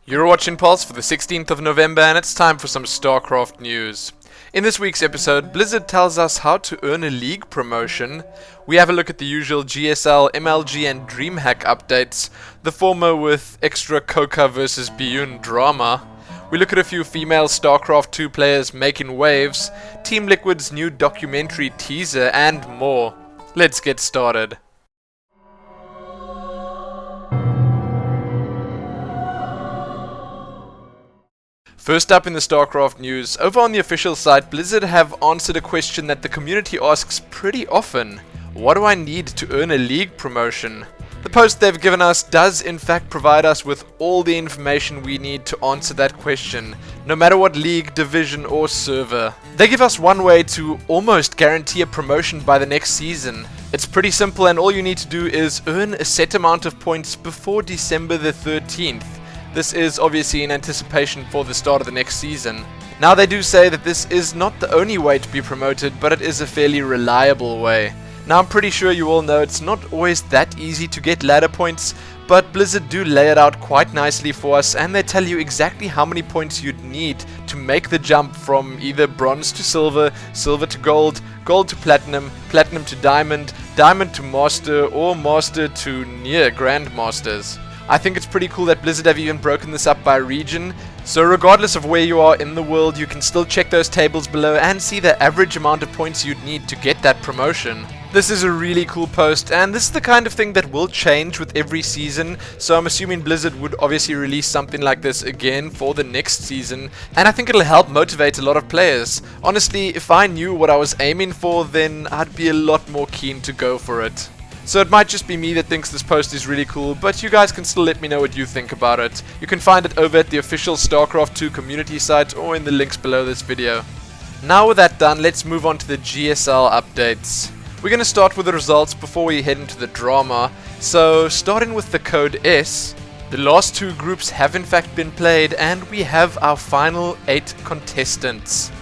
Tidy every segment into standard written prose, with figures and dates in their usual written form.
You're watching Pulse for the 16th of November, and it's time for some StarCraft news. In this week's episode, Blizzard tells us how to earn a league promotion. We have a look at the usual GSL, MLG and Dreamhack updates, the former with extra CoCa versus Byun drama. We look at a few female StarCraft II players making waves, TeamLiquid's new documentary teaser, and more. Let's get started. First up in the StarCraft news, over on the official site, Blizzard have answered a question that the community asks pretty often. What do I need to earn a league promotion? The post they've given us does in fact provide us with all the information we need to answer that question, no matter what league, division or server. They give us one way to almost guarantee a promotion by the next season. It's pretty simple, and all you need to do is earn a set amount of points before December the 13th. This is obviously in anticipation for the start of the next season. Now, they do say that this is not the only way to be promoted, but it is a fairly reliable way. Now, I'm pretty sure you all know it's not always that easy to get ladder points, but Blizzard do lay it out quite nicely for us, and they tell you exactly how many points you'd need to make the jump from either bronze to silver, silver to gold, gold to platinum, platinum to diamond, diamond to master, or master to near grandmasters. I think it's pretty cool that Blizzard have even broken this up by region, so regardless of where you are in the world, you can still check those tables below and see the average amount of points you'd need to get that promotion. This is a really cool post, and this is the kind of thing that will change with every season, so I'm assuming Blizzard would obviously release something like this again for the next season, and I think it'll help motivate a lot of players. Honestly, if I knew what I was aiming for, then I'd be a lot more keen to go for it. So it might just be me that thinks this post is really cool, but you guys can still let me know what you think about it. You can find it over at the official StarCraft II community site or in the links below this video. Now with that done, let's move on to the GSL updates. We're going to start with the results before we head into the drama. So starting with the code S, the last two groups have in fact been played, and we have our final 8 contestants.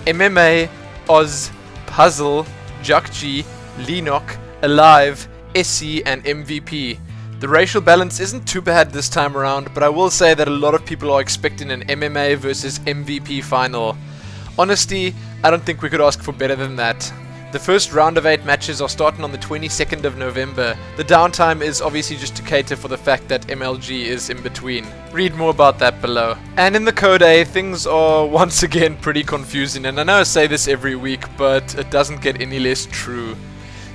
MMA, Oz, Puzzle, Jakji, Lenok, Alive, SC and MVP. The racial balance isn't too bad this time around, but I will say that a lot of people are expecting an MMA versus MVP final. Honestly, I don't think we could ask for better than that. The first round of 8 matches are starting on the 22nd of November. The downtime is obviously just to cater for the fact that MLG is in between. Read more about that below. And in the Code A, things are once again pretty confusing, and I know I say this every week, but it doesn't get any less true.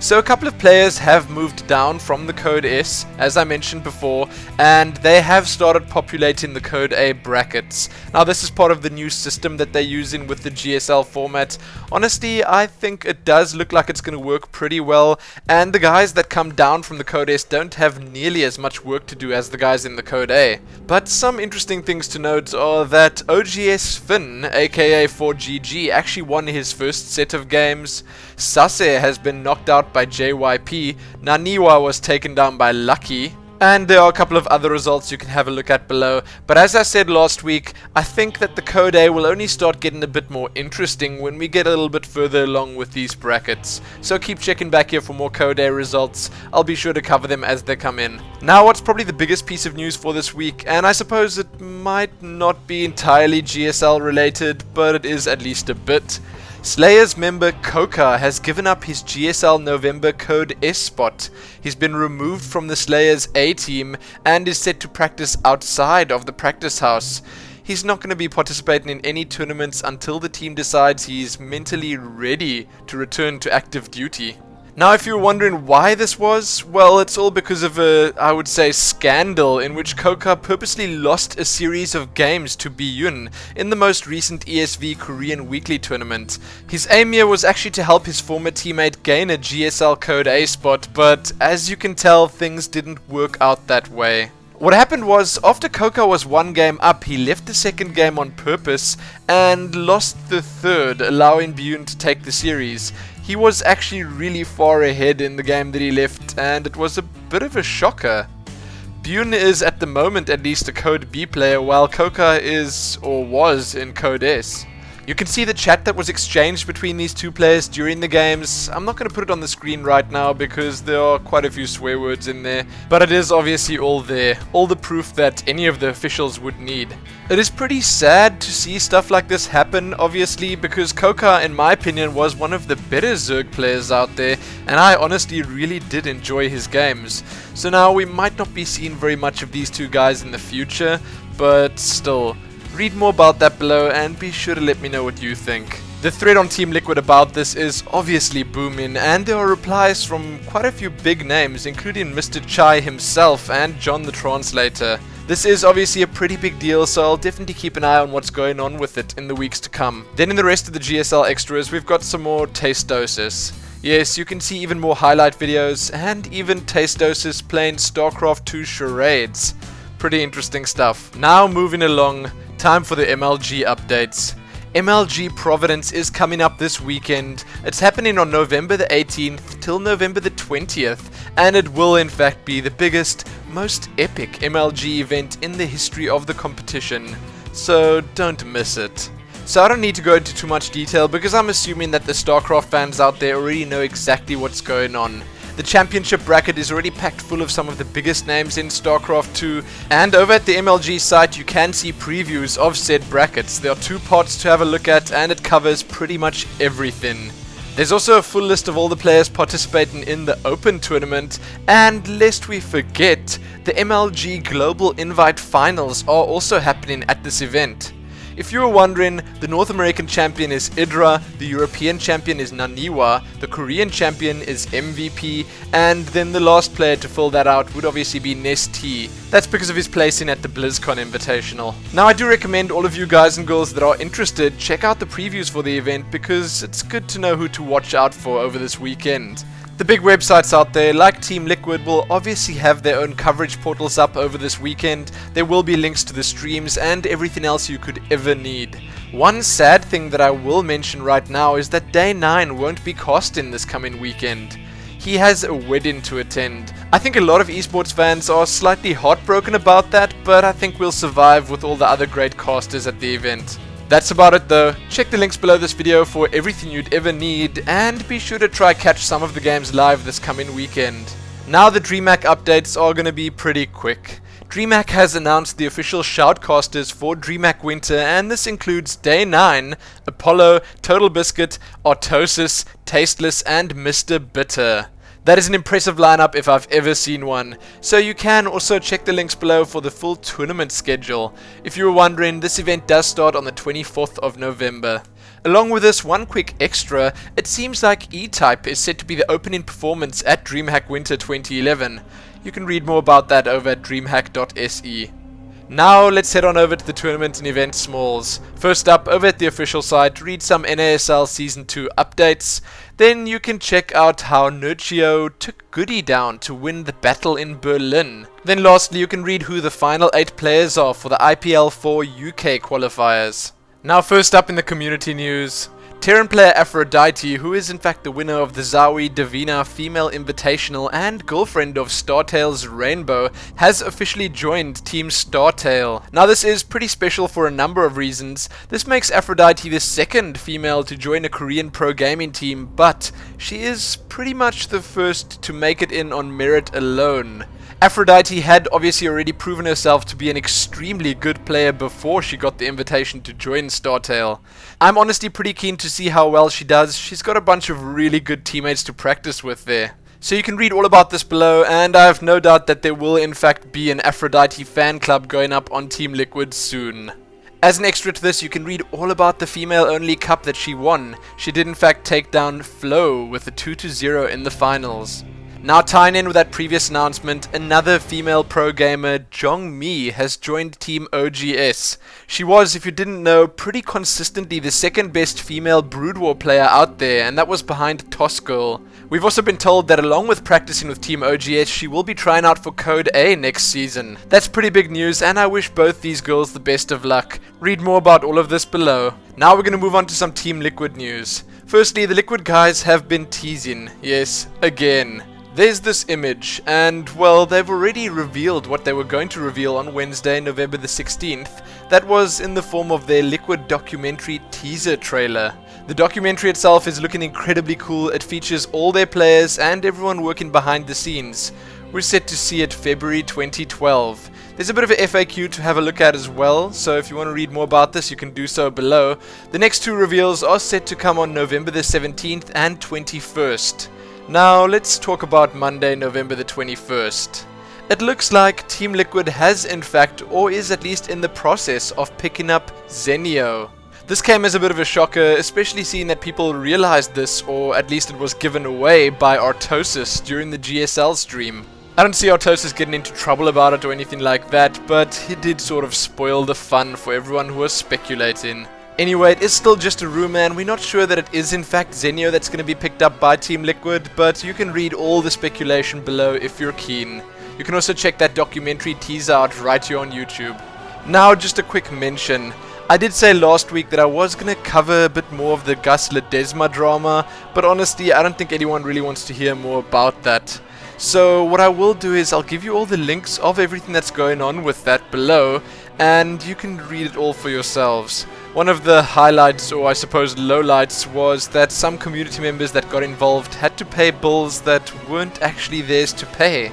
So a couple of players have moved down from the Code S, as I mentioned before, and they have started populating the Code A brackets. Now this is part of the new system that they're using with the GSL format. Honestly, I think it does look like it's going to work pretty well, and the guys that come down from the Code S don't have nearly as much work to do as the guys in the Code A. But some interesting things to note are that OGS Finn, aka 4GG, actually won his first set of games. Sase has been knocked out by JYP, Naniwa was taken down by Lucky, and there are a couple of other results you can have a look at below. But as I said last week, I think that the Code A will only start getting a bit more interesting when we get a little bit further along with these brackets. So keep checking back here for more Code A results. I'll be sure to cover them as they come in. Now what's probably the biggest piece of news for this week, and I suppose it might not be entirely GSL related, but it is at least a bit. Slayer's member CoCa has given up his GSL November Code S spot. He's been removed from the Slayer's A team and is set to practice outside of the practice house. He's not going to be participating in any tournaments until the team decides he's mentally ready to return to active duty. Now, if you're wondering why this was, well, it's all because of a, I would say, scandal in which CoCa purposely lost a series of games to Byun in the most recent ESV Korean Weekly Tournament. His aim here was actually to help his former teammate gain a GSL Code A spot, but as you can tell, things didn't work out that way. What happened was, after CoCa was 1 game up, he left the second game on purpose and lost the third, allowing Byun to take the series. He was actually really far ahead in the game that he left, and it was a bit of a shocker. Byun is at the moment at least a Code B player, while CoCa is, or was, in Code S. You can see the chat that was exchanged between these two players during the games. I'm not going to put it on the screen right now because there are quite a few swear words in there, but it is obviously all there, all the proof that any of the officials would need. It is pretty sad to see stuff like this happen, obviously, because CoCa, in my opinion, was one of the better Zerg players out there, and I honestly really did enjoy his games. So now we might not be seeing very much of these two guys in the future, but still. Read more about that below and be sure to let me know what you think. The thread on TeamLiquid about this is obviously booming, and there are replies from quite a few big names, including Mr. Chai himself and John the Translator. This is obviously a pretty big deal, so I'll definitely keep an eye on what's going on with it in the weeks to come. Then in the rest of the GSL extras, we've got some more taste doses. Yes, you can see even more highlight videos, and even taste doses playing StarCraft II charades. Pretty interesting stuff. Now moving along, time for the MLG updates. MLG Providence is coming up this weekend. It's happening on November the 18th till November the 20th, and it will in fact be the biggest, most epic MLG event in the history of the competition. So don't miss it. So I don't need to go into too much detail because I'm assuming that the StarCraft fans out there already know exactly what's going on. The championship bracket is already packed full of some of the biggest names in StarCraft II, and over at the MLG site you can see previews of said brackets. There are 2 parts to have a look at, and it covers pretty much everything. There's also a full list of all the players participating in the Open tournament, and lest we forget, the MLG Global Invite Finals are also happening at this event. If you were wondering, the North American champion is Idra, the European champion is Naniwa, the Korean champion is MVP, and then the last player to fill that out would obviously be Nest-T. That's because of his placing at the BlizzCon Invitational. Now I do recommend all of you guys and girls that are interested check out the previews for the event because it's good to know who to watch out for over this weekend. The big websites out there like TeamLiquid will obviously have their own coverage portals up over this weekend. There will be links to the streams and everything else you could ever need. One sad thing that I will mention right now is that Day 9 won't be casting this coming weekend. He has a wedding to attend. I think a lot of esports fans are slightly heartbroken about that, but I think we'll survive with all the other great casters at the event. That's about it though. Check the links below this video for everything you'd ever need, and be sure to try catch some of the games live this coming weekend. Now the Dreamhack updates are going to be pretty quick. Dreamhack has announced the official shoutcasters for Dreamhack Winter, and this includes Day 9, Apollo, Total Biscuit, Artosis, Tasteless, and Mr. Bitter. That is an impressive lineup if I've ever seen one, so you can also check the links below for the full tournament schedule. If you were wondering, this event does start on the 24th of November. Along with this, one quick extra, it seems like E-Type is set to be the opening performance at Dreamhack Winter 2011. You can read more about that over at dreamhack.se. Now let's head on over to the tournament and event smalls. First up, over at the official site, read some NASL Season 2 updates. Then you can check out how Nurchio took Goody down to win the battle in Berlin. Then lastly, you can read who the final 8 players are for the IPL 4 UK qualifiers. Now first up in the community news, Terran player Aphrodite, who is in fact the winner of the Zawi Divina Female Invitational and girlfriend of StarTale's Rainbow, has officially joined Team StarTale. Now this is pretty special for a number of reasons. This makes Aphrodite the second female to join a Korean pro gaming team, but she is pretty much the first to make it in on merit alone. Aphrodite had obviously already proven herself to be an extremely good player before she got the invitation to join StarTale. I'm honestly pretty keen to see how well she does. She's got a bunch of really good teammates to practice with there. So you can read all about this below, and I have no doubt that there will in fact be an Aphrodite fan club going up on TeamLiquid soon. As an extra to this, you can read all about the female-only cup that she won. She did in fact take down Flo with a 2-0 in the finals. Now tying in with that previous announcement, another female pro gamer, Jong Mi, has joined Team OGS. She was, if you didn't know, pretty consistently the second best female Brood War player out there, and that was behind Toss Girl. We've also been told that along with practicing with Team OGS, she will be trying out for Code A next season. That's pretty big news, and I wish both these girls the best of luck. Read more about all of this below. Now we're going to move on to some Team Liquid news. Firstly, the Liquid guys have been teasing, yes, again. There's this image, and well, they've already revealed what they were going to reveal on Wednesday, November the 16th. That was in the form of their Liquid Documentary teaser trailer. The documentary itself is looking incredibly cool. It features all their players and everyone working behind the scenes. We're set to see it February 2012. There's a bit of a FAQ to have a look at as well, so if you want to read more about this, you can do so below. The next two reveals are set to come on November the 17th and 21st. Now, let's talk about Monday, November the 21st. It looks like TeamLiquid has in fact, or is at least in the process of picking up Zenio. This came as a bit of a shocker, especially seeing that people realized this, or at least it was given away by Artosis during the GSL stream. I don't see Artosis getting into trouble about it or anything like that, but he did sort of spoil the fun for everyone who was speculating. Anyway, it is still just a rumor, and we're not sure that it is in fact Zenio that's going to be picked up by TeamLiquid, but you can read all the speculation below if you're keen. You can also check that documentary teaser out right here on YouTube. Now, just a quick mention. I did say last week that I was going to cover a bit more of the Gus Ledesma drama, but honestly, I don't think anyone really wants to hear more about that. So what I will do is I'll give you all the links of everything that's going on with that below, and you can read it all for yourselves. One of the highlights, or I suppose lowlights, was that some community members that got involved had to pay bills that weren't actually theirs to pay.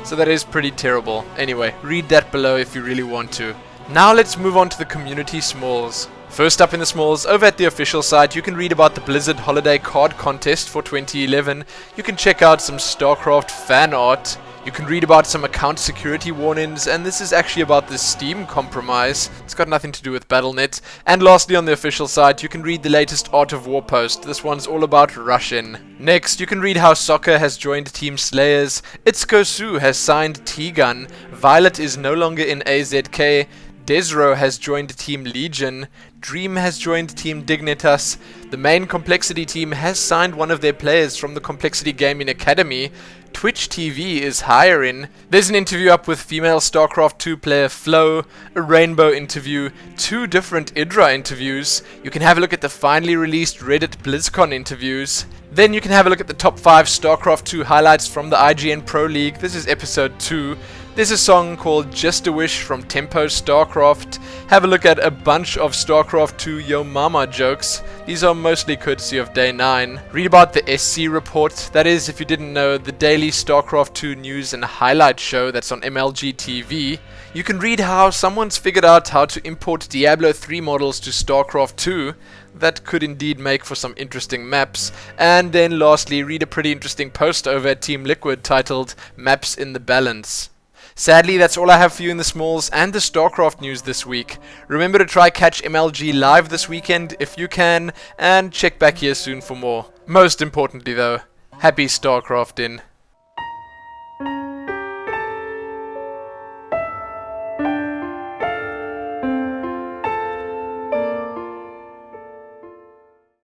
So that is pretty terrible. Anyway, read that below if you really want to. Now let's move on to the community smalls. First up in the smalls, over at the official site, you can read about the Blizzard Holiday Card Contest for 2011. You can check out some StarCraft fan art. You can read about some account security warnings, and this is actually about the Steam compromise. It's got nothing to do with Battle.net. And lastly, on the official site, you can read the latest Art of War post. This one's all about Russian. Next, you can read how CoCa has joined Team Slayers, Itzkosu has signed T-Gun, Violet is no longer in AZK, Desro has joined Team Legion, Dream has joined Team Dignitas, the main Complexity team has signed one of their players from the Complexity Gaming Academy, Twitch TV is hiring, there's an interview up with female StarCraft II player Flo, a Rainbow interview, 2 different Idra interviews, you can have a look at the finally released Reddit BlizzCon interviews, then you can have a look at the top 5 StarCraft II highlights from the IGN Pro League. This is episode 2. There's a song called Just a Wish from Tempo StarCraft. Have a look at a bunch of StarCraft II Yo Mama jokes. These are mostly courtesy of Day 9. Read about the SC report. That is, if you didn't know, the daily StarCraft II news and highlight show that's on MLG TV. You can read how someone's figured out how to import Diablo 3 models to StarCraft II. That could indeed make for some interesting maps. And then lastly, read a pretty interesting post over at TeamLiquid titled Maps in the Balance. Sadly, that's all I have for you in the smalls and the StarCraft news this week. Remember to try catch MLG live this weekend if you can, and check back here soon for more. Most importantly though, happy StarCrafting.